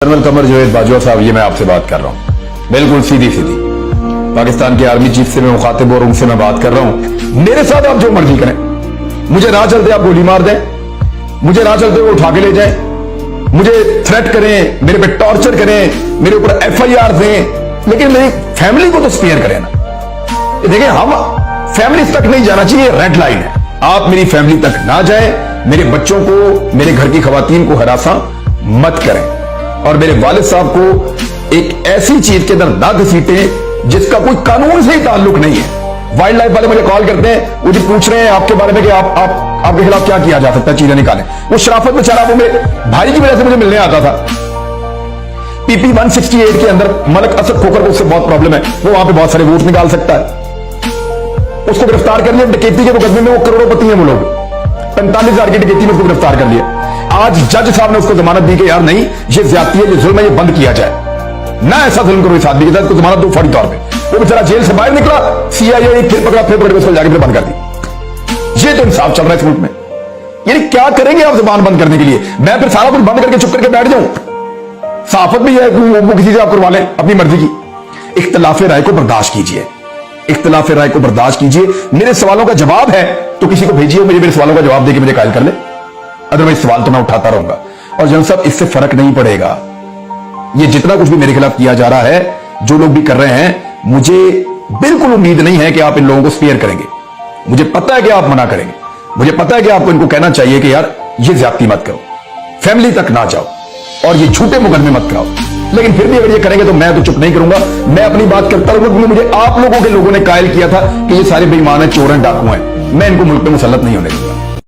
General Qamar Javed Bajwa साहब, ये मैं आपसे बात कर रहा हूं बिल्कुल सीधी सीधी। पाकिस्तान के आर्मी चीफ से मैं मुखातिब और उनसे मैं बात कर रहा हूं। मेरे साथ आप जो मर्जी करें, मुझे राह चलते आप गोली मार दें, मुझे राह चलते वो उठा के ले जाएं, मुझे थ्रेट करें, मेरे पे टॉर्चर करें, मेरे ऊपर FIR दें, लेकिन मेरी फैमिली को तो स्पेयर करें ना। देखिए, हम फैमिली तक नहीं जाना चाहिए, रेड लाइन है। आप मेरी फैमिली तक ना जाए, मेरे बच्चों को, मेरे घर की खवातीन को हरासा मत करें, और मेरे वालिद साहब को एक ऐसी चीज के अंदर ना घसीटें जिसका कोई कानून से ही ताल्लुक नहीं है। वाइल्ड लाइफ वाले मुझे कॉल करते हैं, वो जी पूछ रहे हैं आपके बारे में कि आपके खिलाफ क्या किया जा सकता है, चीजें निकालें। वो शराफत बेचारा वो मेरे भाई की वजह से मुझे मिलने आता था। PP 168 के अंदर मलक असद खोकर को उससे बहुत प्रॉब्लम है, वो वहां पे बहुत सारे वोट निकाल सकता है। उसको गिरफ्तार कर लिया डकैती के मुकदमे में, वो करोड़पति हैं वो लोग। 45,000 की डकैती में उसको गिरफ्तार कर लिया। आज जज साहब ने उसको जमानत दी कि यार नहीं, ये ज्यादती है, ये जुल्म है, ये बंद किया जाए, ना ऐसा जुल्म करो इस आदमी के साथ। उसको जमानत दो फौरी तौर पे। वो बेचारा जेल से बाहर निकला, CIA फिर पकड़ा, फिर पकड़ के उसको जाके फिर बंद कर दी। ये तो इंसाफ चल रहा है इस मुल्क में। यानी क्या करेंगे आप जुबान बंद करने के लिए? मैं फिर सारा कुछ बंद करके चुप करके बैठ जाऊं? सहाफत भी है वो किसी से आप करवा लें अपनी मर्जी की। इख्तिलाफ राय को बर्दाश्त कीजिए, इख्तिलाफ राय को बर्दाश्त कीजिए। मेरे सवालों का जवाब है तो किसी को भेजिए, मुझे मेरे सवालों का जवाब देके मुझे कायल कर ले, अदरवाइज सवाल तो मैं उठाता रहूंगा। और जनरल साहब, इससे फर्क नहीं पड़ेगा। ये जितना कुछ भी मेरे खिलाफ किया जा रहा है, जो लोग भी कर रहे हैं, मुझे बिल्कुल उम्मीद नहीं है कि आप इन लोगों को स्पेयर करेंगे। मुझे पता है कि आप मना करेंगे, मुझे पता है कि आपको इनको कहना चाहिए कि यार ये ज्यादती मत करो, फैमिली तक ना जाओ, और ये झूठे मुकदमे मत कराओ। लेकिन फिर भी अगर ये करेंगे तो मैं तो चुप नहीं करूंगा, मैं अपनी बात करता रहूंगा, क्योंकि मुझे आप लोगों के लोगों ने कायल किया था कि ये सारे बेईमान हैं, चोर हैं, डाकू हैं। मैं इनको मुल्क पे मुसल्लत नहीं होने दूंगा।